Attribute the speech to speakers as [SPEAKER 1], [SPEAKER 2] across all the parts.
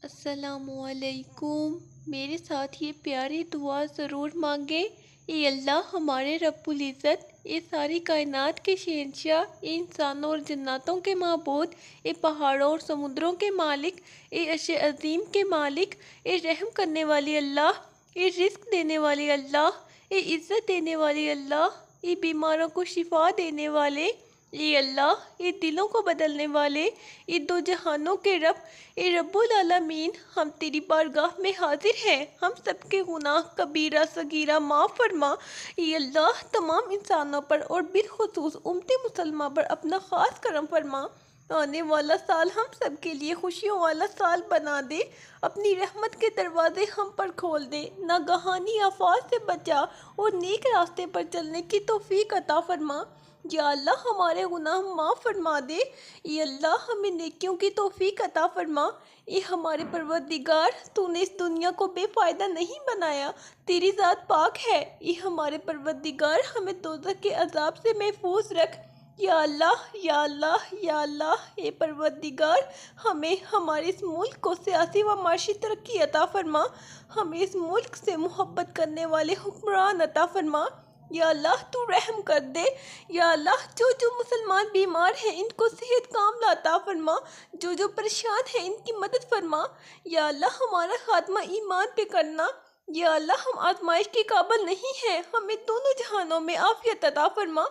[SPEAKER 1] السلام علیکم۔ میرے ساتھ یہ پیاری دعا ضرور مانگے۔ اے اللہ ہمارے رب العزت، اے ساری کائنات کے شہنشاہ، اے انسانوں اور جناتوں کے معبود، اے پہاڑوں اور سمندروں کے مالک، اے عرش عظیم کے مالک، اے رحم کرنے والی اللہ، اے رزق دینے والی اللہ، اے عزت دینے والی اللہ، اے بیماروں کو شفا دینے والے، اے اللہ، اے دلوں کو بدلنے والے، اے دو جہانوں کے رب، اے رب العالمین، ہم تیری بارگاہ میں حاضر ہیں۔ ہم سب کے گناہ کبیرہ صغیرہ معاف فرما۔ اے اللہ تمام انسانوں پر اور بالخصوص امت مسلمہ پر اپنا خاص کرم فرما۔ آنے والا سال ہم سب کے لیے خوشیوں والا سال بنا دے۔ اپنی رحمت کے دروازے ہم پر کھول دے۔ ناگہانی آفات سے بچا اور نیک راستے پر چلنے کی توفیق عطا فرما۔ یا اللہ ہمارے گناہ معاف فرما دے۔ اے اللہ ہمیں نیکیوں کی توفیق عطا فرما۔ اے ہمارے پروردگار، تو نے اس دنیا کو بے فائدہ نہیں بنایا، تیری ذات پاک ہے۔ اے ہمارے پروردگار، ہمیں دوزخ کے عذاب سے محفوظ رکھ۔ یا اللہ یا اللہ یا اللہ، اے پروردگار ہمیں ہمارے اس ملک کو سیاسی و معاشی ترقی عطا فرما۔ ہمیں اس ملک سے محبت کرنے والے حکمران عطا فرما۔ یا اللہ تو رحم کر دے۔ یا اللہ جو مسلمان بیمار ہیں ان کو صحت کاملہ عطا فرما، جو پریشان ہیں ان کی مدد فرما۔ یا اللہ ہمارا خاتمہ ایمان پہ کرنا۔ یا اللہ ہم آزمائش کے قابل نہیں ہیں، ہمیں دونوں جہانوں میں عافیت عطا فرما۔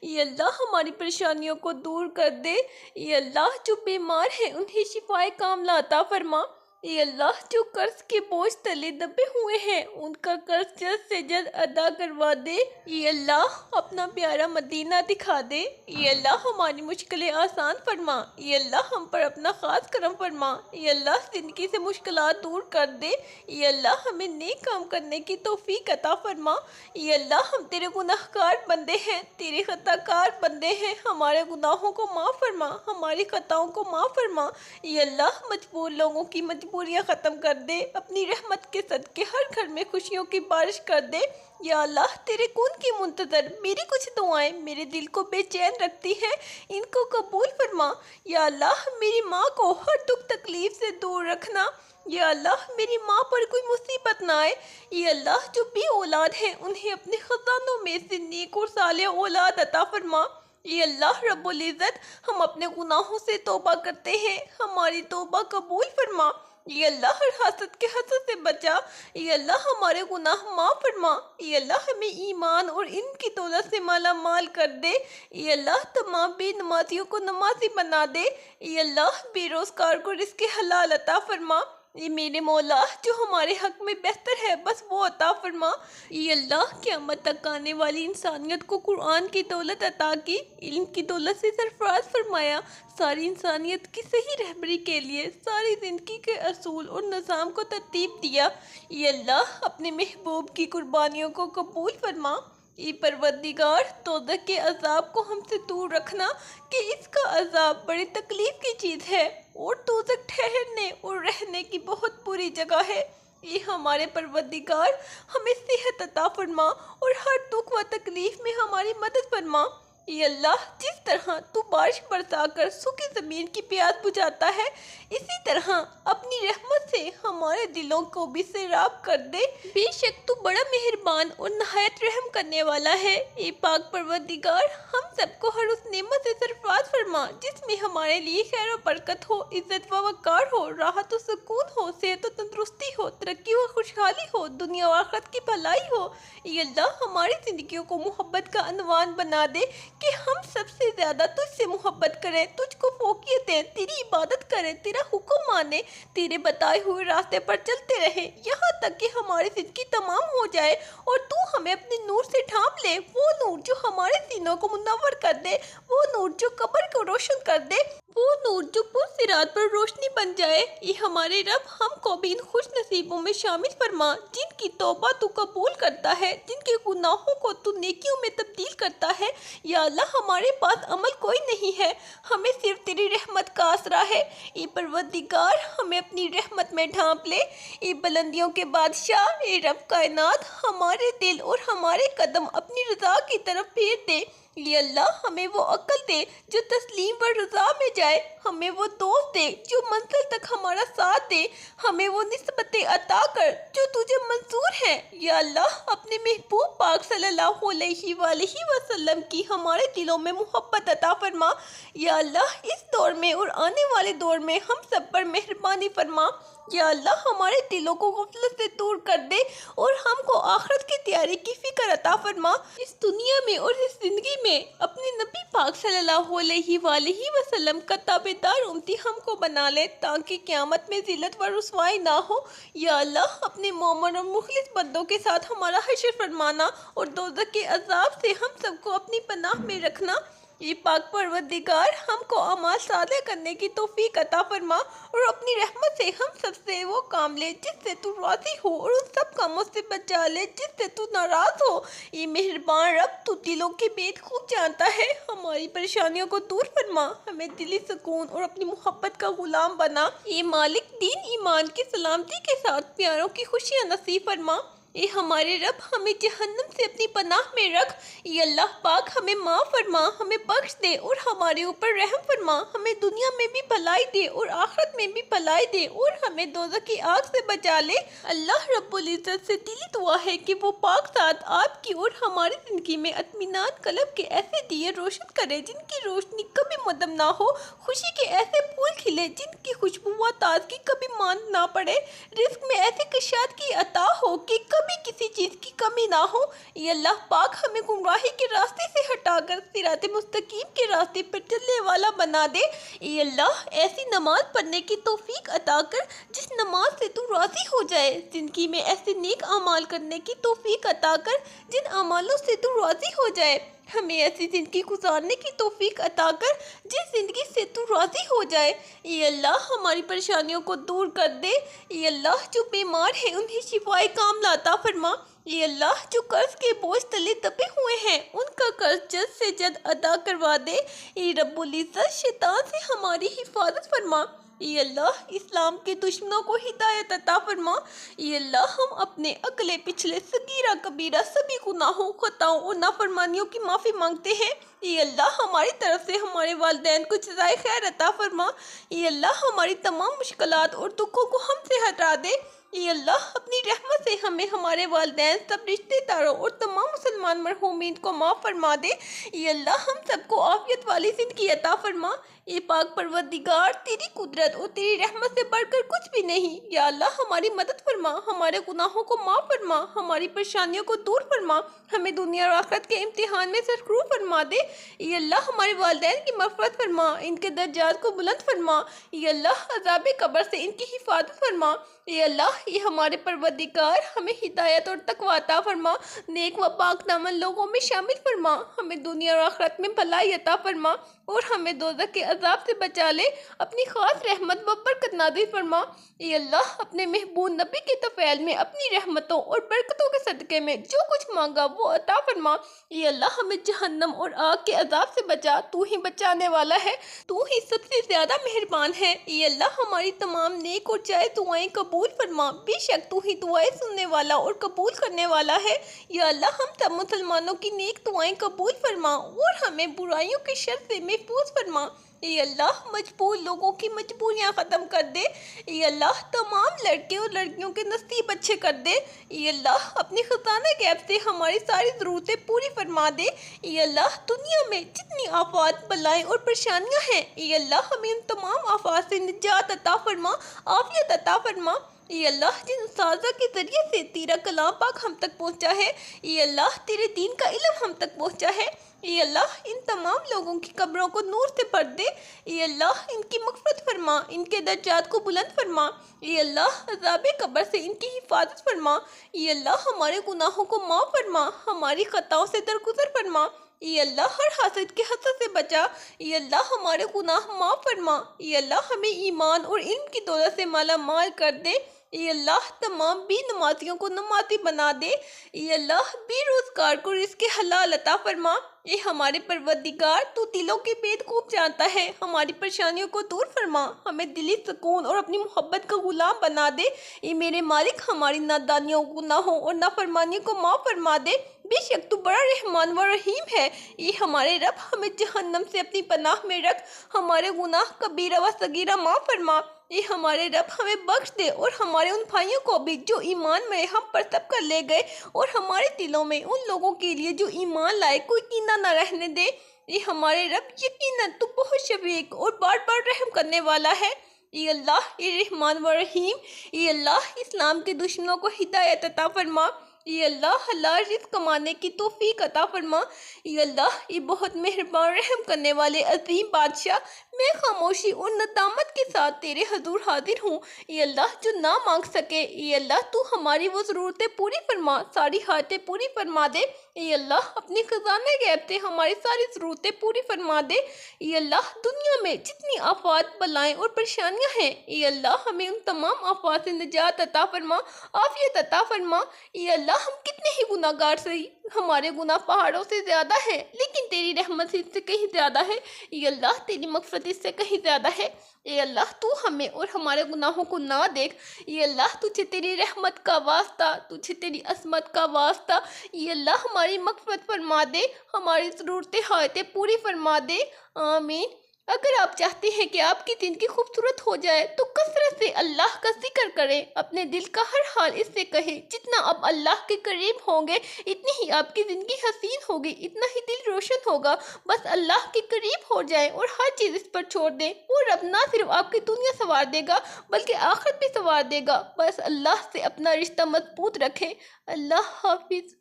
[SPEAKER 1] یا اللہ ہماری پریشانیوں کو دور کر دے۔ یا اللہ جو بیمار ہیں انہیں شفائے کاملہ عطا فرما۔ اے اللہ جو قرض کے بوجھ تلے دبے ہوئے ہیں ان کا قرض جلد سے جلد ادا کروا دے۔ اے اللہ اپنا پیارا مدینہ دکھا دے۔ اے اللہ ہماری مشکلیں آسان فرما۔ اے اللہ ہم پر اپنا خاص کرم فرما۔ اے اللہ زندگی سے مشکلات دور کر دے۔ اے اللہ ہمیں نیک کام کرنے کی توفیق عطا فرما۔ اے اللہ ہم تیرے گناہ گار بندے ہیں، تیرے خطا کار بندے ہیں، ہمارے گناہوں کو معاف فرما، ہماری خطاؤں کو معاف فرما۔ اے اللہ مجبور لوگوں کی مجبوریاں ختم کر دے، اپنی رحمت کے صدقے ہر گھر میں خوشیوں کی بارش کر دے۔ یا اللہ تیرے کون کی منتظر میری کچھ دعائیں میرے دل کو بے چین رکھتی ہیں، ان کو قبول فرما۔ یا اللہ میری ماں کو ہر دکھ تکلیف سے دور رکھنا۔ یا اللہ میری ماں پر کوئی مصیبت نہ آئے۔ یا اللہ جو بے اولاد ہیں انہیں اپنے خزانوں میں سے نیک اور صالح اولاد عطا فرما۔ اے اللہ رب العزت ہم اپنے گناہوں سے توبہ کرتے ہیں، ہماری توبہ قبول فرما۔ اے اللہ ہر حسد کے حسد سے بچا۔ اے اللہ ہمارے گناہ معاف فرما۔ اے اللہ ہمیں ایمان اور علم کی دولت سے مالا مال کر دے۔ اے اللہ تمام بے نمازیوں کو نمازی بنا دے۔ اے اللہ بے روزگار کو رزق حلال عطا فرما۔ اے میرے مولا جو ہمارے حق میں بہتر ہے بس وہ عطا فرما۔ اے اللہ قیامت تک آنے والی انسانیت کو قرآن کی دولت عطا کی، علم کی دولت سے سرفراز فرمایا، ساری انسانیت کی صحیح رہبری کے لیے ساری زندگی کے اصول اور نظام کو ترتیب دیا۔ اے اللہ اپنے محبوب کی قربانیوں کو قبول فرما۔ اے پروردگار دوزخ کے عذاب کو ہم سے دور رکھنا کہ اس کا عذاب بڑی تکلیف کی چیز ہے اور دوزخ ٹھہرنے اور رہنے کی بہت بری جگہ ہے۔ اے ہمارے پروردگار ہمیں صحت عطا فرما اور ہر دکھ و تکلیف میں ہماری مدد فرما۔ اے اللہ جس طرح تو بارش برسا کر سوکھی زمین کی پیاس بجھاتا ہے اسی طرح اپنی رحمت سے ہمارے دلوں کو بھی سیراب کر دے۔ بے شک تو بڑا مہربان اور نہایت رحم کرنے والا ہے۔ اے پاک پروردگار ہم سب کو ہر اس نعمت سے سرفراز فرما جس میں ہمارے لیے خیر و برکت ہو، عزت و وقار ہو، راحت و سکون ہو، صحت و تندرستی ہو، ترقی و خوشحالی ہو، دنیا و آخرت کی بھلائی ہو۔ اے اللہ ہماری زندگیوں کو محبت کا عنوان بنا دے کہ ہم سب سے زیادہ تجھ سے محبت کریں، تجھ کو فوقیت دیں، تیری عبادت کریں، تیرا حکم مانیں، تیرے بتائے ہوئے راستے پر چلتے رہیں یہاں تک کہ ہماری زندگی تمام ہو جائے اور تو ہمیں اپنے نور سے ڈھانپ لے، وہ نور جو ہمارے سینوں کو منور کر دے، وہ نور جو قبر کو روشن کر دے، وہ نور جو پرصراط پر روشنی بن جائے۔ اے ہمارے رب ہم کو بھی ان خوش نصیبوں میں شامل فرما جن کی توبہ تو قبول کرتا ہے، جن کے گناہوں کو تو نیکیوں میں تبدیل کرتا ہے۔ یا اللہ ہمارے پاس عمل کوئی نہیں ہے، ہمیں صرف تیری رحمت کا آسرا ہے۔ اے پروردگار ہمیں اپنی رحمت میں ڈھانپ لے۔ اے بلندیوں کے بادشاہ، اے رب کائنات ہمارے دل اور ہمارے قدم اپنی رضا کی طرف پھیر دے۔ یہ اللہ ہمیں وہ عقل دے جو تسلیم و رضا میں جائے، ہمیں وہ دوست دے جو منزل تک ہمارا ساتھ دے، ہمیں وہ نسبتیں عطا کر جو تجھے منظور ہیں۔ یا اللہ اپنے محبوب پاک صلی اللہ علیہ وآلہ وسلم کی ہمارے دلوں میں محبت عطا فرما۔ یا اللہ اس دور میں اور آنے والے دور میں ہم سب پر مہربانی فرما۔ یا اللہ ہمارے دلوں کو غفلت سے دور کر دے اور ہم کو آخرت کی تیاری کی فکر عطا فرما۔ اس دنیا میں اور اس زندگی میں اپنے نبی پاک صلی اللہ علیہ وآلہ وسلم کا تابعدار امتی ہم کو بنا لے تاکہ قیامت میں ذلت و رسوائی نہ ہو۔ یا اللہ اپنے مومن اور مخلص بندوں کے ساتھ ہمارا حشر فرمانا اور دوزخ کے عذاب سے ہم سب کو اپنی پناہ میں رکھنا۔ یہ پاک پروردگار ہم کو اعمال صالح کرنے کی توفیق عطا فرما اور اپنی رحمت سے ہم سب سے وہ کام لے جس سے تو راضی ہو اور ان سب کاموں سے بچا لے جس سے تو ناراض ہو۔ یہ مہربان رب تو دلوں کے بید خوب جانتا ہے، ہماری پریشانیوں کو دور فرما، ہمیں دلی سکون اور اپنی محبت کا غلام بنا۔ یہ مالک دین ایمان کی سلامتی کے ساتھ پیاروں کی خوشیاں نصیب فرما۔ اے ہمارے رب ہمیں جہنم سے اپنی پناہ میں رکھ۔ یہ اللہ پاک ہمیں معاف فرما، ہمیں بخش دے اور ہمارے اوپر رحم فرما، ہمیں دنیا میں بھی بھلائی دے اور آخرت میں بھی بھلائی دے اور ہمیں دوزخ کی آگ سے بچا لے۔ اللہ رب العزت سے دلی دعا ہے کہ وہ پاک ذات آپ کی اور ہماری زندگی میں اطمینان قلب کے ایسے دیے روشن کرے جن کی روشنی کبھی مدھم نہ ہو، خوشی کے ایسے پھول کھلے جن کی خوشبو و تازگی کبھی ماند نہ پڑے، رزق میں ایسے کشادگی عطا ہو کہ کبھی کسی چیز کی کمی نہ ہو۔ یہ اللہ پاک ہمیں گمراہی کے راستے سے ہٹا کر صراط مستقیم کے راستے پر چلنے والا بنا دے۔ یہ اللہ ایسی نماز پڑھنے کی توفیق عطا کر جس نماز سے تو راضی ہو جائے، زندگی میں ایسے نیک اعمال کرنے کی توفیق عطا کر جن اعمالوں سے تو راضی ہو جائے، ہمیں ایسی زندگی گزارنے کی توفیق عطا کر جس زندگی سے تو راضی ہو جائے۔ یہ اللہ ہماری پریشانیوں کو دور کر دے۔ یہ اللہ جو بیمار ہیں انہیں شفائے کاملہ عطا فرما۔ یہ اللہ جو قرض کے بوجھ تلے دبے ہوئے ہیں ان کا قرض جلد سے جلد ادا کروا دے۔ یہ رب العزت شیطان سے ہماری حفاظت فرما۔ یہ اللہ اسلام کے دشمنوں کو ہدایت عطا فرما۔ یہ اللہ ہم اپنے اگلے پچھلے صغیرہ کبیرہ سبھی گناہوں، خطاؤں اور نافرمانیوں کی معافی مانگتے ہیں۔ یہ اللہ ہماری طرف سے ہمارے والدین کو جزائے خیر عطا فرما۔ یہ اللہ ہماری تمام مشکلات اور دکھوں کو ہم سے ہٹا دے۔ یہ اللہ اپنی رحمت سے ہمیں، ہمارے والدین، سب رشتہ داروں اور تمام مسلمان مرحومین کو معاف فرما دے۔ یہ اللہ ہم سب کو عافیت والی زندگی عطا فرما۔ یہ پاک پروردگار تیری قدرت اور تیری رحمت سے بڑھ کر کچھ بھی نہیں۔ یا اللہ ہماری مدد فرما، ہمارے گناہوں کو معاف فرما، ہماری پریشانیوں کو دور فرما، ہمیں دنیا اور آخرت کے امتحان میں سرخرو فرما دے۔ یہ اللہ ہمارے والدین کی مغفرت فرما، ان کے درجات کو بلند فرما۔ یہ اللہ عذاب قبر سے ان کی حفاظت فرما۔ یہ اللہ یہ ہمارے پروردگار ہمیں ہدایت اور تقوی عطا فرما، نیک و پاک دامن لوگوں میں شامل فرما، ہمیں دنیا اور آخرت میں بھلائی عطا فرما اور ہمیں دوزخ کے عذاب سے بچا لے، اپنی خاص رحمت و برکت نازل فرما۔ یہ اللہ اپنے محبوب نبی کے طفیل میں اپنی رحمتوں اور برکتوں کے صدقے میں جو کچھ مانگا وہ عطا فرما۔ یہ اللہ ہمیں جہنم اور آگ کے عذاب سے بچا، تو ہی بچانے والا ہے، تو ہی سب سے زیادہ مہربان ہے۔ یہ اللہ ہماری تمام نیک اور جائز دعائیں قبول فرما، بے شک تو ہی دعائیں سننے والا اور قبول کرنے والا ہے۔ یا اللہ ہم سب مسلمانوں کی نیک دعائیں قبول فرما اور ہمیں برائیوں کے شر سے محفوظ فرما۔ اے اللہ مجبور لوگوں کی مجبوریاں ختم کر دے۔ اے اللہ تمام لڑکے اور لڑکیوں کے نصیب اچھے کر دے۔ اے اللہ اپنے خزانہ غیب سے ہماری ساری ضرورتیں پوری فرما دے۔ اے اللہ دنیا میں جتنی آفات، بلائیں اور پریشانیاں ہیں، اے اللہ ہمیں ان تمام آفات سے نجات عطا فرما، عافیت عطا فرما۔ اے اللہ جن اساتذہ کے ذریعے سے تیرا کلام پاک ہم تک پہنچا ہے، اے اللہ تیرے دین کا علم ہم تک پہنچا ہے، اے اللہ ان تمام لوگوں کی قبروں کو نور سے بھر دے۔ اے اللہ ان کی مغفرت فرما، ان کے درجات کو بلند فرما۔ اے اللہ عذاب قبر سے ان کی حفاظت فرما۔ اے اللہ ہمارے گناہوں کو معاف فرما، ہماری خطاؤں سے درگزر فرما۔ اے اللہ ہر حاسد کے حسد سے بچا۔ اے اللہ ہمارے گناہ معاف فرما۔ اے اللہ ہمیں ایمان اور علم کی دولت سے مالا مال کر دے۔ اے اللہ تمام بے نمازیوں کو نمازی بنا دے۔ اے اللہ بے روزگار کو رزق حلال عطا فرما۔ اے ہمارے پروردگار تو دلوں کے بید خوب جانتا ہے، ہماری پریشانیوں کو دور فرما، ہمیں دلی سکون اور اپنی محبت کا غلام بنا دے۔ اے میرے مالک ہماری نادانیوں، گناہوں اور نافرمانیوں کو معاف فرما دے۔ بے شک تو بڑا رحمان و رحیم ہے۔ اے ہمارے رب ہمیں جہنم سے اپنی پناہ میں رکھ، ہمارے گناہ کبیرہ و صغیرہ معاف فرما۔ اے ہمارے رب ہمیں بخش دے اور ہمارے ان بھائیوں کو بھی جو ایمان میں ہم پر سب کر لے گئے، اور ہمارے دلوں میں ان لوگوں کے لیے جو ایمان لائے کوئی کینہ نہ رہنے دے۔ اے ہمارے رب یقیناً تو بہت شفیق اور بار بار رحم کرنے والا ہے۔ اے اللہ، اے رحمان و رحیم، اے اللہ اسلام کے دشمنوں کو ہدایت عطا فرما۔ اے اللہ حلال رزق کمانے کی توفیق عطا فرما۔ اے اللہ، اے بہت مہربان رحم کرنے والے عظیم بادشاہ، میں خاموشی اور ندامت کے ساتھ تیرے حضور حاضر ہوں۔ اے اللہ جو نہ مانگ سکے، اے اللہ تو ہماری وہ ضرورتیں پوری فرما، ساری حاجتیں پوری فرما دے۔ اے اللہ اپنی خزانہ غیب سے ہماری ساری ضرورتیں پوری فرما دے۔ اے اللہ دنیا میں جتنی آفات، بلائیں اور پریشانیاں ہیں، اے اللہ ہمیں ان تمام آفات سے نجات عطا فرما، عافیت عطا فرما۔ اے اللہ ہم کتنے ہی گناہ گار سے، ہمارے گناہ پہاڑوں سے زیادہ ہیں، لیکن تیری رحمت اس سے کہیں زیادہ ہے۔ اے اللہ تیری مغفرت اس سے کہیں زیادہ ہے۔ اے اللہ تو ہمیں اور ہمارے گناہوں کو نہ دیکھ۔ اے اللہ تجھے تیری رحمت کا واسطہ، تجھے تیری عصمت کا واسطہ، اے اللہ ہماری مغفرت فرما دے، ہماری ضرورتیں حاجتیں پوری فرما دے۔ آمین۔ اگر آپ چاہتے ہیں کہ آپ کی زندگی خوبصورت ہو جائے تو کثرت سے اللہ کا ذکر کریں، اپنے دل کا ہر حال اس سے کہیں۔ جتنا آپ اللہ کے قریب ہوں گے اتنی ہی آپ کی زندگی حسین ہوگی، اتنا ہی دل روشن ہوگا۔ بس اللہ کے قریب ہو جائیں اور ہر چیز اس پر چھوڑ دیں، اور رب نہ صرف آپ کی دنیا سنوار دے گا بلکہ آخرت بھی سنوار دے گا۔ بس اللہ سے اپنا رشتہ مضبوط رکھیں۔ اللہ حافظ۔